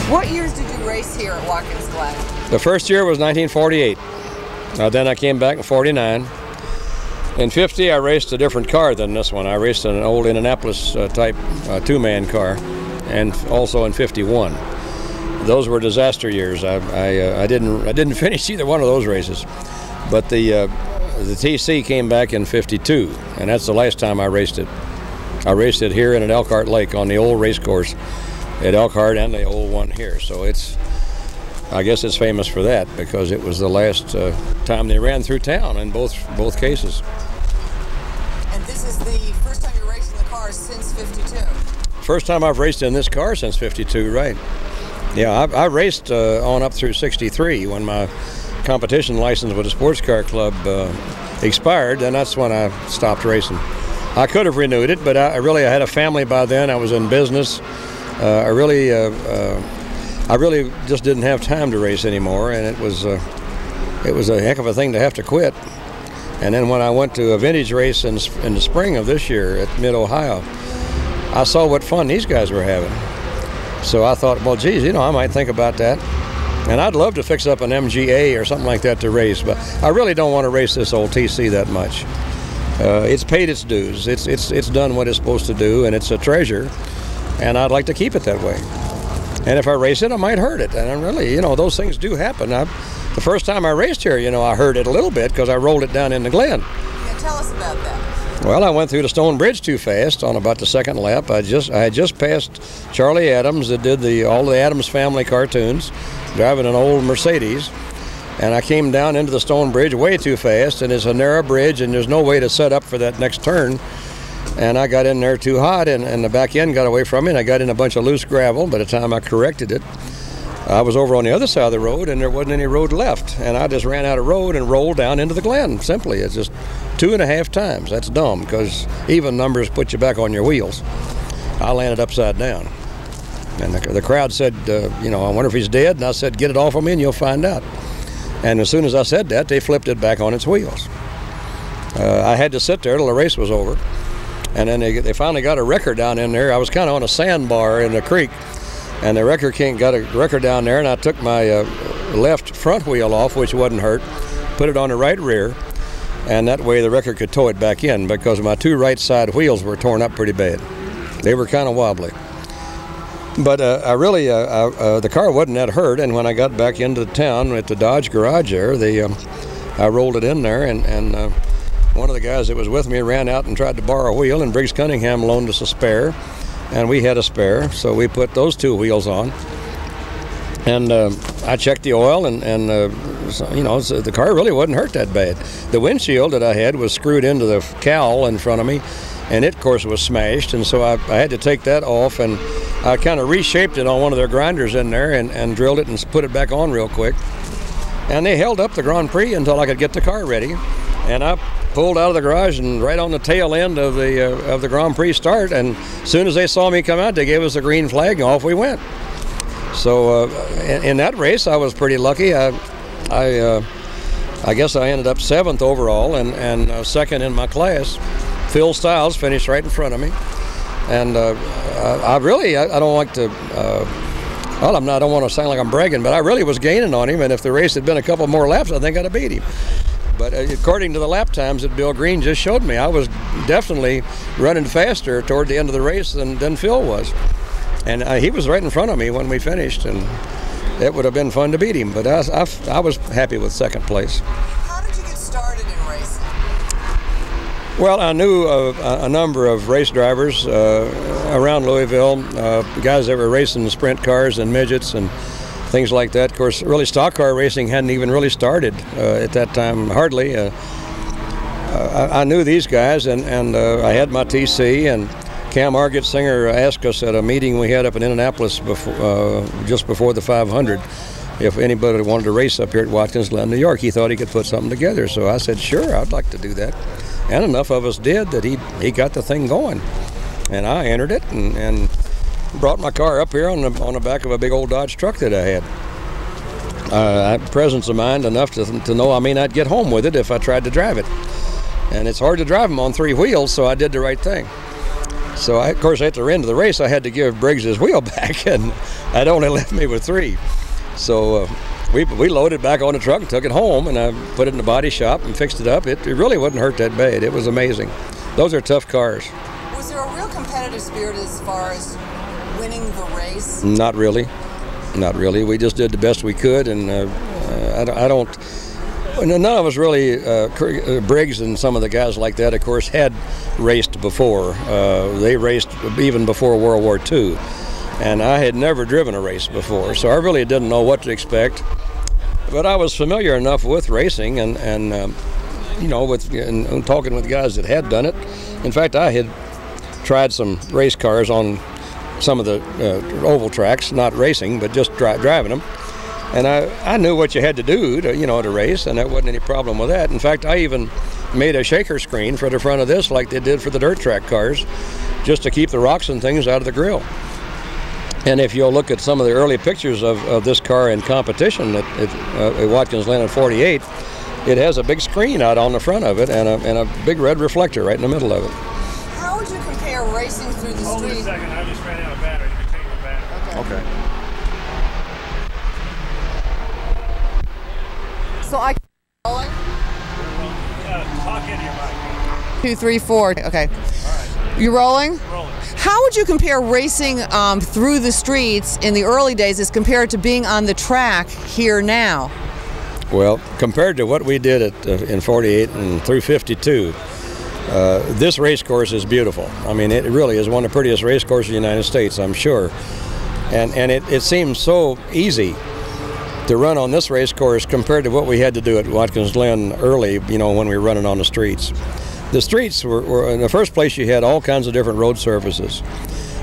What years did you race here at Watkins Glen? The first year was 1948. Then I came back in 49. In 50, I raced a different car than this one. I raced an old Indianapolis type two-man car, and also in 51. Those were disaster years. I didn't finish either one of those races, but the TC came back in 52, and that's the last time I raced it. I raced it here in at Elkhart Lake on the old race course at Elkhart and the old one here. So I guess it's famous for that because it was the last time they ran through town in both cases. And this is the first time you're racing the car since 52? First time I've raced in this car since 52, right. Yeah, I raced on up through 63 when my competition license with the sports car club expired, and that's when I stopped racing. I could have renewed it, but I had a family by then. I was in business. I really just didn't have time to race anymore, and it was a heck of a thing to have to quit. And then when I went to a vintage race in the spring of this year at Mid-Ohio, I saw what fun these guys were having. So I thought, well, geez, I might think about that. And I'd love to fix up an MGA or something like that to race, but I really don't want to race this old TC that much. It's paid its dues. It's done what it's supposed to do, and it's a treasure, and I'd like to keep it that way. And if I race it, I might hurt it. And really, those things do happen. The first time I raced here, I hurt it a little bit because I rolled it down in the Glen. Yeah, tell us about that. Well, I went through the Stone Bridge too fast on about the second lap. I had just passed Charlie Adams that did all the Adams Family cartoons, driving an old Mercedes. And I came down into the Stone Bridge way too fast, and it's a narrow bridge, and there's no way to set up for that next turn. And I got in there too hot, and the back end got away from me, and I got in a bunch of loose gravel. By the time I corrected it, I was over on the other side of the road, and there wasn't any road left. And I just ran out of road and rolled down into the Glen, simply. It's just 2.5 times. That's dumb, because even numbers put you back on your wheels. I landed upside down. And the crowd said, I wonder if he's dead. And I said, get it off of me, and you'll find out. And as soon as I said that, they flipped it back on its wheels. I had to sit there till the race was over. And then they finally got a wrecker down in there. I was kind of on a sandbar in the creek. And the wrecker king got a wrecker down there, and I took my left front wheel off, which wasn't hurt, put it on the right rear, and that way the wrecker could tow it back in because my two right side wheels were torn up pretty bad. They were kind of wobbly. But the car wasn't that hurt, and when I got back into the town at the Dodge garage there, I rolled it in there, and one of the guys that was with me ran out and tried to borrow a wheel, and Briggs Cunningham loaned us a spare, and we had a spare, so we put those two wheels on. And I checked the oil, and the car really wasn't hurt that bad. The windshield that I had was screwed into the cowl in front of me, and it, of course, was smashed, and so I had to take that off, and I kind of reshaped it on one of their grinders in there and drilled it and put it back on real quick. And they held up the Grand Prix until I could get the car ready. And I pulled out of the garage and right on the tail end of the Grand Prix start. And as soon as they saw me come out, they gave us the green flag and off we went. So in that race, I was pretty lucky. I guess I ended up 7th overall and second in my class. Phil Stiles finished right in front of me. And I don't like to, I don't want to sound like I'm bragging, but I really was gaining on him, and if the race had been a couple more laps, I think I'd have beat him. But according to the lap times that Bill Green just showed me, I was definitely running faster toward the end of the race than Phil was. And he was right in front of me when we finished, and it would have been fun to beat him, but I was happy with second place. How did you get started in racing? Well, I knew a number of race drivers around Louisville, guys that were racing sprint cars and midgets and things like that. Of course, really stock car racing hadn't even really started at that time, hardly. I knew these guys, and I had my TC, and Cam Argetsinger asked us at a meeting we had up in Indianapolis just before the 500 if anybody wanted to race up here at Watkins Glen, New York. He thought he could put something together, so I said, sure, I'd like to do that. And enough of us did that he got the thing going. And I entered it and brought my car up here on the back of a big old Dodge truck that I had. I had presence of mind enough to know I may not get home with it if I tried to drive it. And it's hard to drive them on 3 wheels, so I did the right thing. So, of course, at the end of the race, I had to give Briggs his wheel back, and I'd only left me with 3. So we loaded back on the truck and took it home, and I put it in the body shop and fixed it up. It really wouldn't hurt that bad. It was amazing. Those are tough cars. Was there a real competitive spirit as far as winning the race? Not really. Not really. We just did the best we could, and I don't. None of us really, Briggs and some of the guys like that, of course, had raced before. They raced even before World War II, and I had never driven a race before, so I really didn't know what to expect. But I was familiar enough with racing, and you know, with and talking with guys that had done it. In fact, I had tried some race cars on some of the oval tracks, not racing, but just driving them. And I knew what you had to do to, to race, and that wasn't any problem with that. In fact, I even made a shaker screen for the front of this like they did for the dirt track cars, just to keep the rocks and things out of the grill. And if you'll look at some of the early pictures of this car in competition at Watkins Glen in '48, it has a big screen out on the front of it and a big red reflector right in the middle of it. How would you compare racing through the street? Hold a second, I just ran out of battery. You can take the battery. Okay. So I rolling? Talk into your mic. 2, 3, 4. Okay. All right. You rolling? Rolling. How would you compare racing through the streets in the early days as compared to being on the track here now? Well, compared to what we did in '48 and through '52, this race course is beautiful. I mean, it really is one of the prettiest race courses in the United States, I'm sure. And it seems so easy to run on this race course compared to what we had to do at Watkins Glen early, when we were running on the streets. The streets were in the first place, you had all kinds of different road surfaces.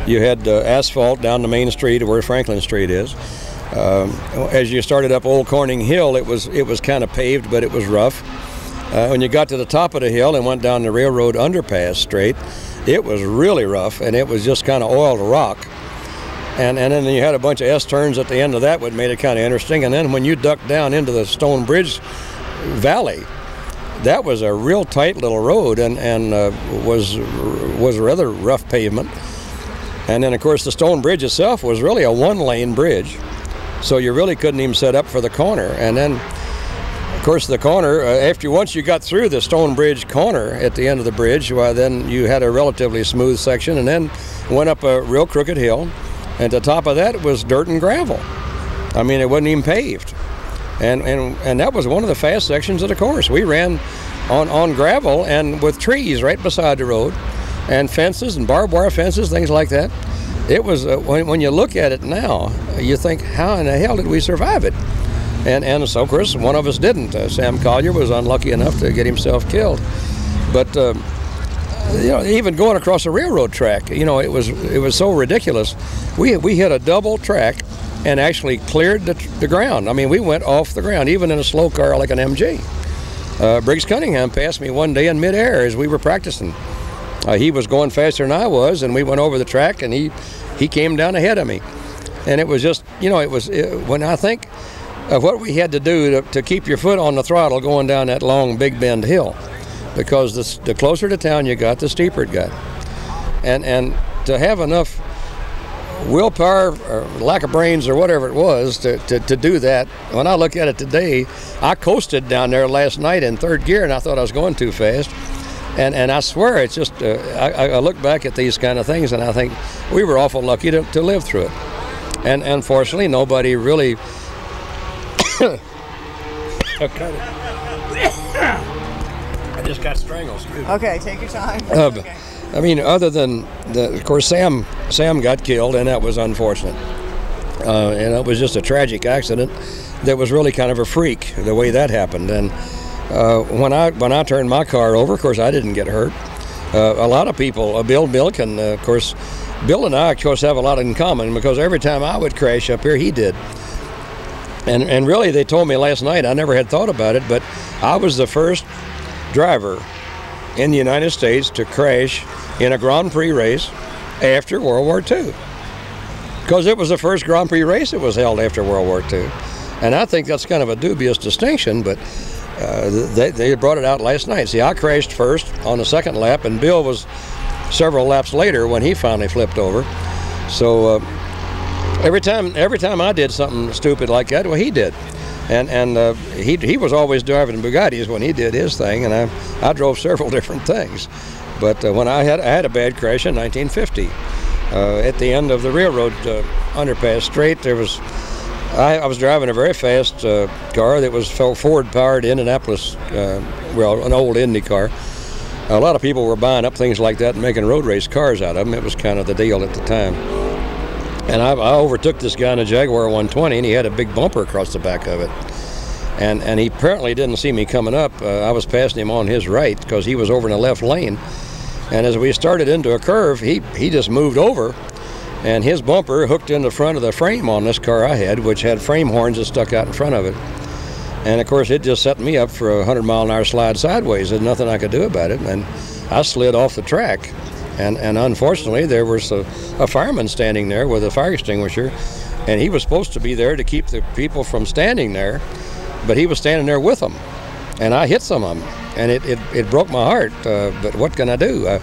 You had asphalt down the main street where Franklin Street is. As you started up Old Corning Hill, it was kind of paved, but it was rough. When you got to the top of the hill and went down the railroad underpass straight, it was really rough, and it was just kind of oiled rock. And then you had a bunch of S-turns at the end of that, which made it kind of interesting. And then when you ducked down into the Stone Bridge Valley, that was a real tight little road and was rather rough pavement. And then, of course, the Stone Bridge itself was really a one-lane bridge, so you really couldn't even set up for the corner. And then, of course, the corner, once you got through the Stone Bridge corner at the end of the bridge, well, then you had a relatively smooth section and then went up a real crooked hill. And at the top of that was dirt and gravel. I mean, it wasn't even paved. And that was one of the fast sections of the course. We ran on gravel and with trees right beside the road and fences and barbed wire fences, things like that. It was, when you look at it now, you think, how in the hell did we survive it? And so, of course, one of us didn't. Sam Collier was unlucky enough to get himself killed. But even going across a railroad track, it was so ridiculous. We hit a double track and actually cleared the ground. I mean, we went off the ground, even in a slow car like an MG. Briggs Cunningham passed me one day in midair as we were practicing. He was going faster than I was, and we went over the track, and he came down ahead of me. And it was just, when I think of what we had to do to keep your foot on the throttle going down that long Big Bend hill, because the closer to town you got, the steeper it got. And to have enough willpower or lack of brains or whatever it was to do that, when I look at it today, I coasted down there last night in third gear and I thought I was going too fast. And I swear, it's just, I look back at these kind of things and I think we were awful lucky to live through it. And unfortunately, nobody really I just got strangled. Okay, take your time. Okay. I mean, other than, of course, Sam got killed, and that was unfortunate. And it was just a tragic accident that was really kind of a freak, the way that happened. And when I turned my car over, of course, I didn't get hurt. A lot of people, Bill Milliken, of course, Bill and I, of course, have a lot in common, because every time I would crash up here, he did. And really, they told me last night, I never had thought about it, but I was the first driver in the United States to crash in a Grand Prix race after World War II. Because it was the first Grand Prix race that was held after World War II. And I think that's kind of a dubious distinction, but they brought it out last night. See, I crashed first on the second lap, and Bill was several laps later when he finally flipped over. So Every time I did something stupid like that, well, he did. And he was always driving Bugattis when he did his thing, and I drove several different things. But when I had a bad crash in 1950, at the end of the railroad underpass straight, I was driving a very fast car that was Ford-powered Indianapolis, well, an old Indy car. A lot of people were buying up things like that and making road race cars out of them. It was kind of the deal at the time. And I overtook this guy in a Jaguar 120, and he had a big bumper across the back of it. And he apparently didn't see me coming up. I was passing him on his right because he was over in the left lane. And as we started into a curve, he just moved over, and his bumper hooked in the front of the frame on this car I had, which had frame horns that stuck out in front of it. And of course, it just set me up for a 100-mile-an-hour slide sideways. There's nothing I could do about it, and I slid off the track. And unfortunately, there was a fireman standing there with a fire extinguisher, and he was supposed to be there to keep the people from standing there, but he was standing there with them, and I hit some of them, and it broke my heart. But what can I do?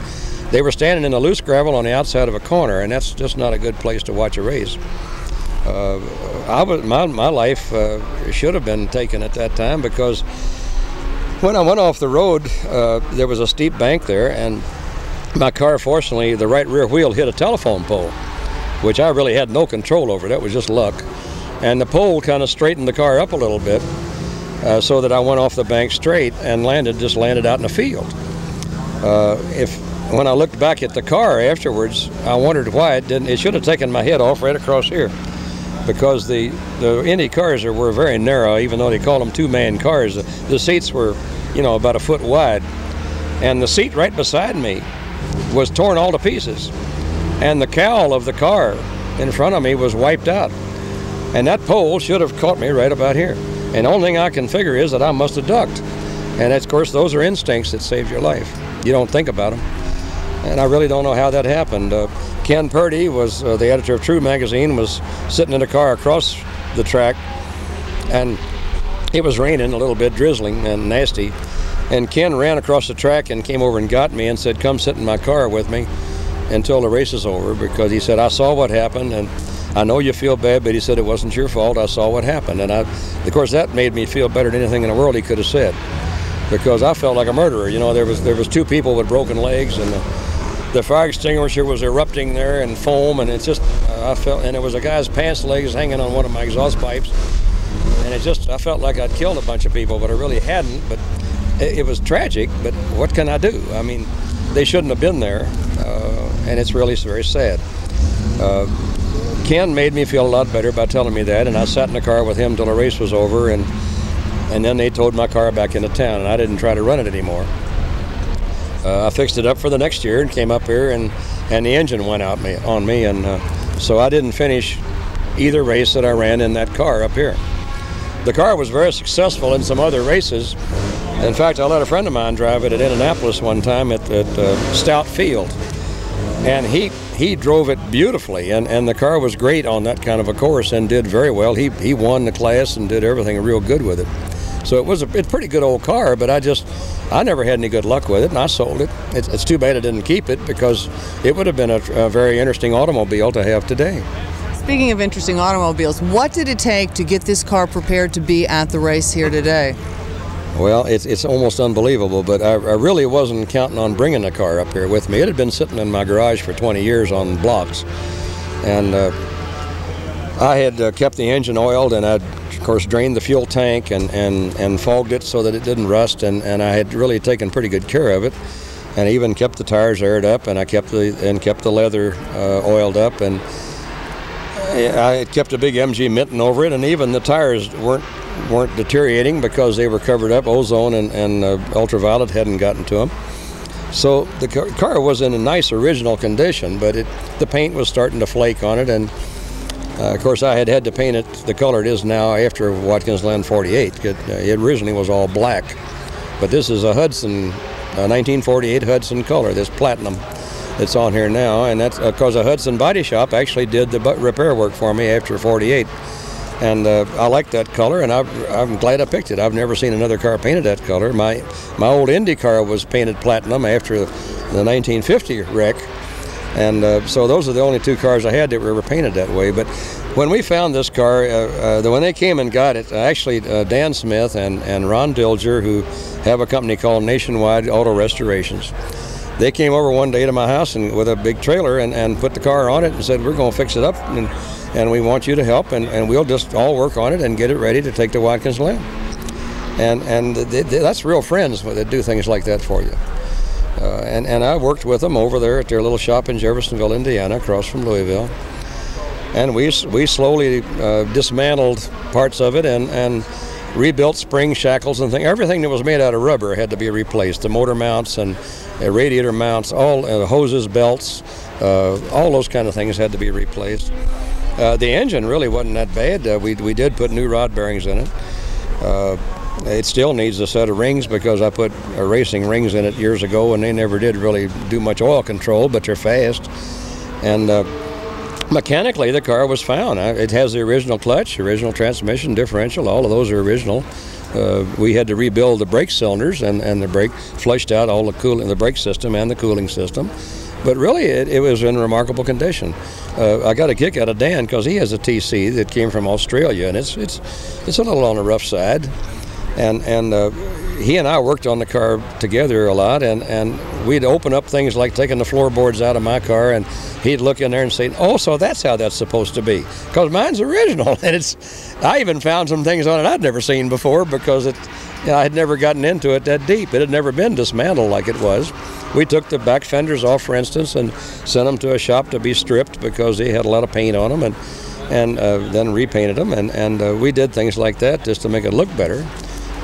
They were standing in the loose gravel on the outside of a corner, and that's just not a good place to watch a race. My life should have been taken at that time, because when I went off the road, there was a steep bank there, and my car, fortunately, the right rear wheel hit a telephone pole, which I really had no control over. That was just luck. And the pole kind of straightened the car up a little bit, so that I went off the bank straight and just landed out in the field. When I looked back at the car afterwards, I wondered why it should have taken my head off right across here, because the Indy cars were very narrow, even though they call them two-man cars. The seats were, about a foot wide, and the seat right beside me was torn all to pieces, and the cowl of the car in front of me was wiped out, and that pole should have caught me right about here. And the only thing I can figure is that I must have ducked, and of course those are instincts that save your life. You don't think about them, and I really don't know how that happened. Ken Purdy was the editor of True magazine, was sitting in a car across the track, and it was raining a little bit, drizzling and nasty. And Ken ran across the track and came over and got me and said, "Come sit in my car with me until the race is over," because he said, "I saw what happened, and I know you feel bad, but," he said, "it wasn't your fault. I saw what happened." And of course, that made me feel better than anything in the world he could have said, because I felt like a murderer. There was two people with broken legs, and the fire extinguisher was erupting there in foam, and it's just and there was a guy's pants legs hanging on one of my exhaust pipes, and I felt like I'd killed a bunch of people, but I really hadn't. But it was tragic, but what can I do? I mean, they shouldn't have been there, and it's really very sad. Ken made me feel a lot better by telling me that, and I sat in the car with him till the race was over, and then they towed my car back into town, and I didn't try to run it anymore. I fixed it up for the next year and came up here, and the engine went out on me, and so I didn't finish either race that I ran in that car up here. The car was very successful in some other races. In fact, I let a friend of mine drive it at Indianapolis one time at Stout Field, and he drove it beautifully, and the car was great on that kind of a course and did very well. He won the class and did everything real good with it. So it's a pretty good old car, but I never had any good luck with it, and I sold it. It's too bad I didn't keep it, because it would have been a very interesting automobile to have today. Speaking of interesting automobiles, what did it take to get this car prepared to be at the race here today? Well, it's almost unbelievable, but I really wasn't counting on bringing the car up here with me. It had been sitting in my garage for 20 years on blocks, and I had kept the engine oiled, and I'd, of course, drained the fuel tank and fogged it so that it didn't rust, and I had really taken pretty good care of it, and I even kept the tires aired up, and I kept the leather oiled up, and I kept a big MG mitten over it, and even the tires weren't deteriorating because they were covered up. Ozone and ultraviolet hadn't gotten to them. So the car was in a nice original condition, but the paint was starting to flake on it, and of course I had to paint it the color it is now after Watkins Glen 48. It originally was all black, but this is a 1948 Hudson color, this platinum that's on here now, and that's because a Hudson body shop actually did the repair work for me after 48. And I like that color, and I'm glad I picked it. I've never seen another car painted that color. My old Indy car was painted platinum after the 1950 wreck, And so those are the only 2 cars I had that were painted that way. But when we found this car, when they came and got it, actually Dan Smith and Ron Dilger, who have a company called Nationwide Auto Restorations, they came over one day to my house and with a big trailer and put the car on it and said, we're going to fix it up and we want you to help and we'll just all work on it and get it ready to take to Watkins Glen. And that's real friends that do things like that for you. And I worked with them over there at their little shop in Jeffersonville, Indiana, across from Louisville. And we slowly dismantled parts of it and rebuilt spring shackles and things. Everything that was made out of rubber had to be replaced. The motor mounts and radiator mounts, all hoses, belts, all those kind of things had to be replaced. The engine really wasn't that bad. We did put new rod bearings in it. It still needs a set of rings because I put racing rings in it years ago and they never did really do much oil control, but they're fast. And mechanically, the car was found. It has the original clutch, original transmission, differential, all of those are original. We had to rebuild the brake cylinders and the brake, flushed out all the brake system and the cooling system. But really, it was in remarkable condition. I got a kick out of Dan because he has a TC that came from Australia, and it's a little on the rough side. And he and I worked on the car together a lot, and we'd open up things like taking the floorboards out of my car, and he'd look in there and say, "Oh, so that's how that's supposed to be," because mine's original, and I even found some things on it I'd never seen before because I had never gotten into it that deep. It had never been dismantled like it was. We took the back fenders off, for instance, and sent them to a shop to be stripped because they had a lot of paint on them, and then repainted them, and we did things like that just to make it look better.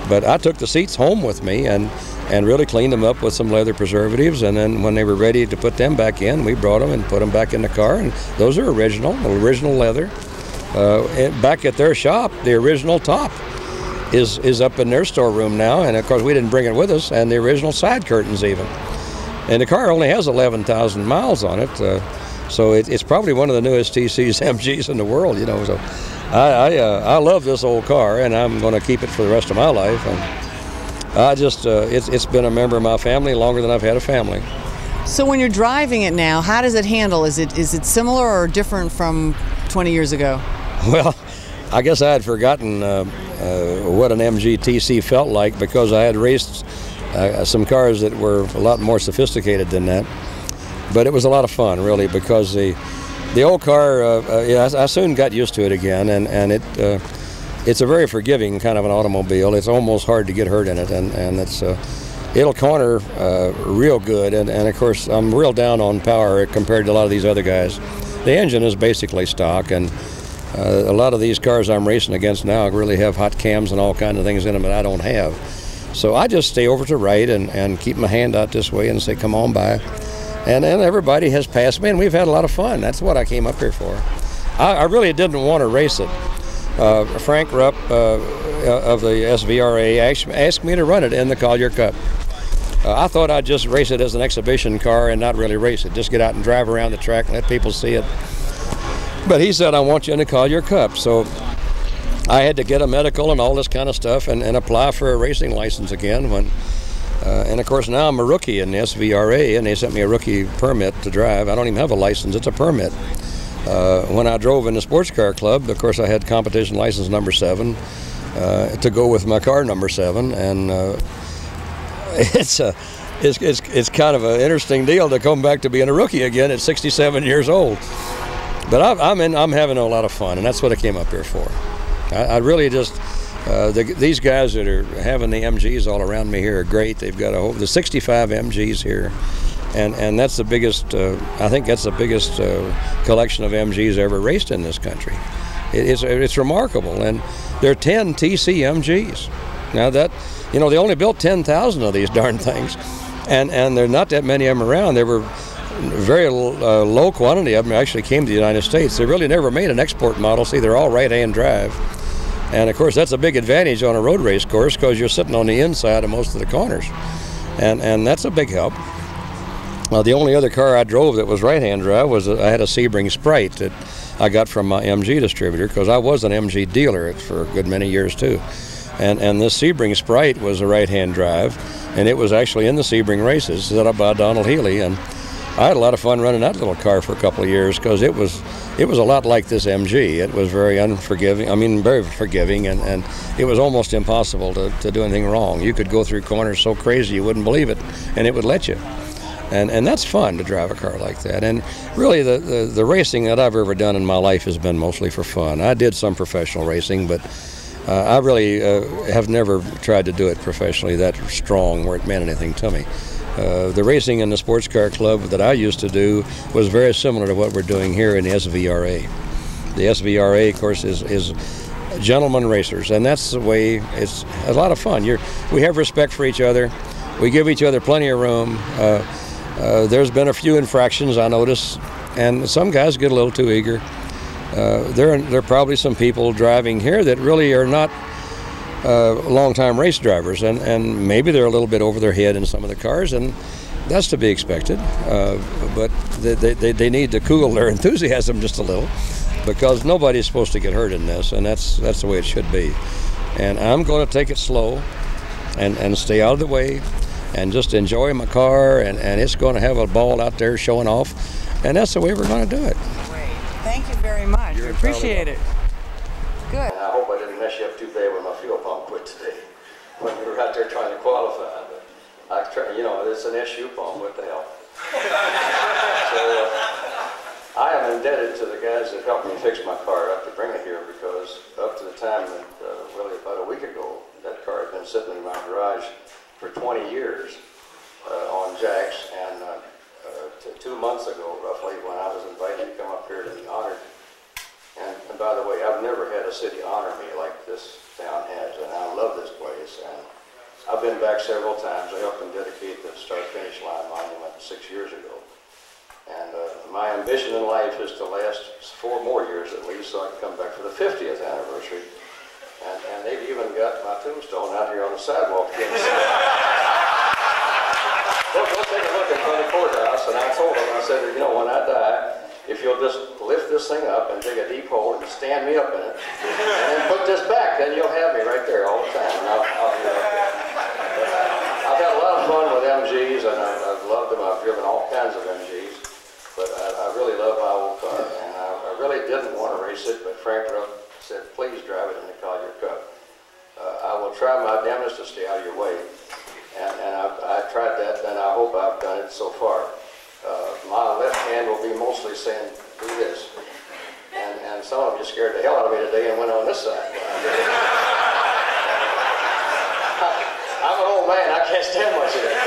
But I took the seats home with me and really cleaned them up with some leather preservatives, and then when they were ready to put them back in, we brought them and put them back in the car, and those are original leather. Back at their shop, the original top is up in their storeroom now, and of course we didn't bring it with us, and the original side curtains even. And the car only has 11,000 miles on it, so it's probably one of the newest TC's MGs in the world, you know. So I love this old car, and I'm going to keep it for the rest of my life. And I just it's been a member of my family longer than I've had a family. So when you're driving it now, how does it handle? Is it similar or different from 20 years ago? Well, I guess I had forgotten what an MG TC felt like because I had raced some cars that were a lot more sophisticated than that. But it was a lot of fun, really, because the old car, I soon got used to it again, and it's a very forgiving kind of an automobile. It's almost hard to get hurt in it, and it'll corner real good, and of course I'm real down on power compared to a lot of these other guys. The engine is basically stock, and a lot of these cars I'm racing against now really have hot cams and all kinds of things in them that I don't have. So I just stay over to right and keep my hand out this way and say, come on by. And everybody has passed me, and we've had a lot of fun. That's what I came up here for. I really didn't want to race it. Frank Rupp of the SVRA asked me to run it in the Collier Cup. I thought I'd just race it as an exhibition car and not really race it. Just get out and drive around the track and let people see it. But he said, I want you in the Collier Cup. So I had to get a medical and all this kind of stuff and apply for a racing license again. And of course now I'm a rookie in the SVRA, and they sent me a rookie permit to drive. I don't even have a license, it's a permit. When I drove in the sports car club, of course I had competition license number 7 to go with my car number 7, and it's kind of an interesting deal to come back to being a rookie again at 67 years old. But I'm having a lot of fun, and that's what I came up here for. I really just these guys that are having the MGs all around me here are great. They've got the 65 MGs here, and that's the biggest. I think that's the biggest collection of MGs ever raced in this country. It's remarkable, and there are 10 TC MGs. Now that they only built 10,000 of these darn things, and there are not that many of them around. There were very low quantity of them actually came to the United States. They really never made an export model. See, they're all right-hand drive. And of course, that's a big advantage on a road race course because you're sitting on the inside of most of the corners. And that's a big help. The only other car I drove that was right-hand drive was I had a Sebring Sprite that I got from my MG distributor because I was an MG dealer for a good many years too. And this Sebring Sprite was a right-hand drive, and it was actually in the Sebring races set up by Donald Healy. And I had a lot of fun running that little car for a couple of years because it was a lot like this MG. It was very unforgiving. I mean, very forgiving, and it was almost impossible to do anything wrong. You could go through corners so crazy you wouldn't believe it, and it would let you. And that's fun to drive a car like that. And really, the racing that I've ever done in my life has been mostly for fun. I did some professional racing, but I really have never tried to do it professionally that strong where it meant anything to me. The racing in the sports car club that I used to do was very similar to what we're doing here in the SVRA. The SVRA, of course, is gentlemen racers, and that's the way. It's a lot of fun. We have respect for each other. We give each other plenty of room. There's been a few infractions, I notice, and some guys get a little too eager. There are probably some people driving here that really are not long-time race drivers, and maybe they're a little bit over their head in some of the cars, and that's to be expected. But they need to cool their enthusiasm just a little, because nobody's supposed to get hurt in this, and that's the way it should be. And I'm going to take it slow and stay out of the way and just enjoy my car, and it's going to have a ball out there showing off, and that's the way we're going to do it. Great. Thank you very much. We appreciate it. Good. I hope I didn't mess you up too bad when my fuel pump quit today when we were out there trying to qualify. But it's an SU pump. What the hell? So I am indebted to the guys that helped me fix my car up to bring it here, because up to the time that really about a week ago, that car had been sitting in my garage for 20 years on jacks, and 2 months ago, roughly, when I was invited to come up here to be honored. And by the way, I've never had a city honor me like this town has, and I love this place. And I've been back several times. I helped them dedicate the start-finish line monument 6 years ago. And my ambition in life is to last 4 more years at least, so I can come back for the 50th anniversary. And they've even got my tombstone out here on the sidewalk. Go take a look in front of the courthouse. And I told them, I said, when I die, if you'll just lift this thing up and dig a deep hole and stand me up in it, and then put this back, then you'll have me right there all the time. And I'll be right there. I've had a lot of fun with MGs, and I've loved them. I've driven all kinds of MGs, but I really love my old car, and I really didn't want to race it, but Frank Rupp said, please drive it in the Collier Cup. I will try my damnedest to stay out of your way, and I tried that, and I hope I've done it so far. My left hand will be mostly saying, do this. And some of you scared the hell out of me today and went on this side. I'm an old man, I can't stand much of that.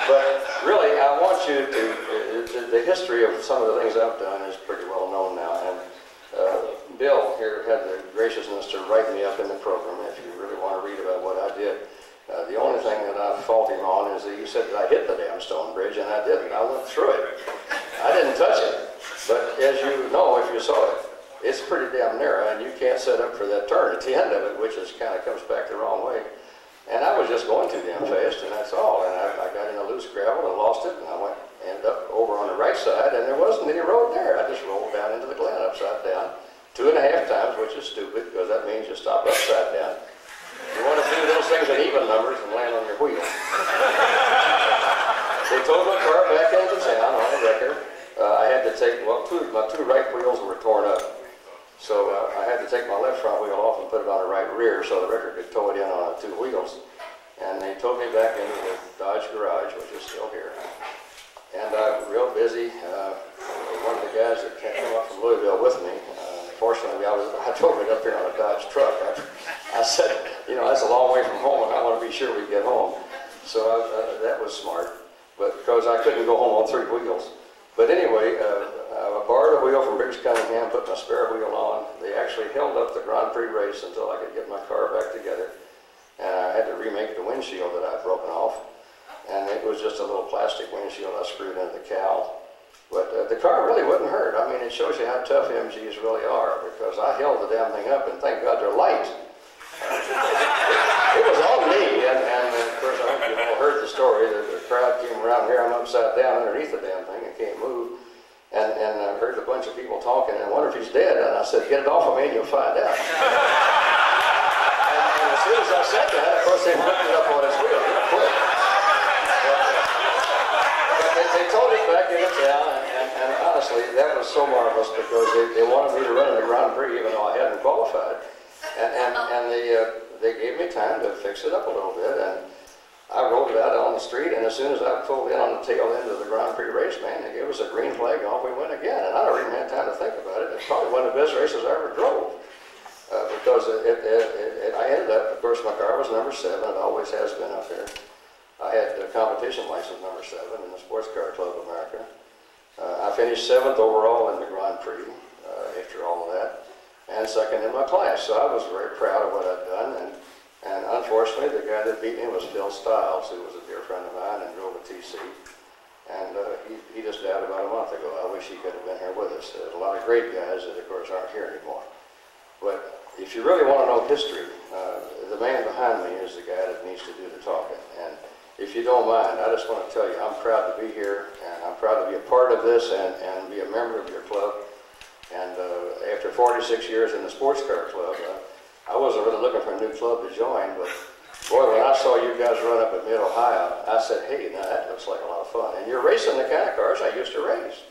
But really, I want you to, the history of some of the things I've done is pretty well known now. And Bill here had the graciousness to write me up in the program, if you really want to read about what I did. The only thing that I fault him on is that he said that I hit the damn stone bridge, and I didn't. I went through it. I didn't touch it. But as you know, if you saw it, it's pretty damn narrow, and you can't set up for that turn at the end of it, which is kind of comes back the wrong way. And I was just going too damn fast, and that's all. And I got in a loose gravel and lost it, and I ended up over on the right side, and there wasn't any road there. I just rolled down into the glen upside down 2.5 times, which is stupid, because that means you stop upside down. You want to do those things in even numbers and land on your wheel. They towed my car back into town on a wrecker. I had to take, well, my two right wheels were torn up. So I had to take my left front wheel off and put it on the right rear so the wrecker could tow it in on 2 wheels. And they towed me back into the Dodge garage, which is still here. And real busy. One of the guys that came up from Louisville with me, fortunately, I drove it up here on a Dodge truck. I said, that's a long way from home, and I want to be sure we get home. So that was smart, but because I couldn't go home on 3 wheels. But anyway, I borrowed a wheel from Briggs Cunningham, put my spare wheel on. They actually held up the Grand Prix race until I could get my car back together. And I had to remake the windshield that I'd broken off. And it was just a little plastic windshield I screwed into the cowl. But the car really wouldn't hurt. I mean, it shows you how tough MGs really are, because I held the damn thing up, and thank God they're light. It was on me, and of course, I think you all heard the story. The crowd came around here. I'm upside down underneath the damn thing and can't move. And I heard a bunch of people talking, and I wonder if he's dead. And I said, get it off of me and you'll find out. and as soon as I said that, of course, they hooked it up on his wheel real quick. But they they told it back into town, and honestly, that was so marvelous because they wanted me to run in the Grand Prix even though I hadn't qualified. And they gave me time to fix it up a little bit, and I rolled it out on the street, and as soon as I pulled in on the tail end of the Grand Prix race, man, they gave us a green flag, and off we went again. And I never even had time to think about it. It's probably one of the best races I ever drove. Because I ended up, of course, my car was number 7. It always has been up here. I had competition license number 7 in the Sports Car Club of America. I finished 7th overall in the Grand Prix after all of that, and 2nd in my class. So I was very proud of what I'd done. And unfortunately, the guy that beat me was Phil Stiles, who was a dear friend of mine and drove a TC. And he just died about a month ago. I wish he could have been here with us. There's a lot of great guys that, of course, aren't here anymore. But if you really want to know history, the man behind me is the guy that needs to do the talking. And if you don't mind, I just want to tell you, I'm proud to be here, and I'm proud to be a part of this and be a member of your club. And after 46 years in the Sports Car Club, I wasn't really looking for a new club to join, but boy, when I saw you guys run up at Mid-Ohio, I said, hey, now that looks like a lot of fun. And you're racing the kind of cars I used to race.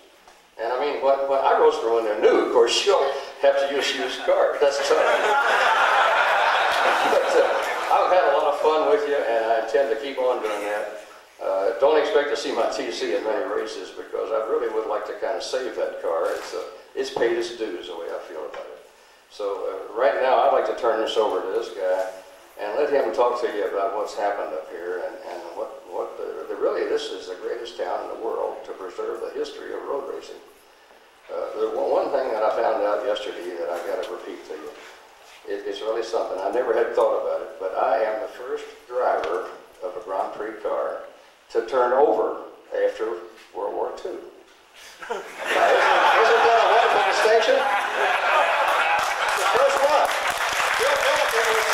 And I mean, when I rose from when they're new, of course, you'll have to use used cars. That's tough. But I've had a lot of fun with you, and I intend to keep on doing that. Don't expect to see my TC in many races because I really would like to kind of save that car. It's paid its dues the way I feel about it. So right now, I'd like to turn this over to this guy and let him talk to you about what's happened up here and really this is the greatest town in the world to preserve the history of road racing. The one thing that I found out yesterday that I got to repeat to you, it's really something. I never had thought about it, but I am the first driver of a Grand Prix car to turn over after World War II. Isn't that a wonderful distinction? The first one. Bill Milliken was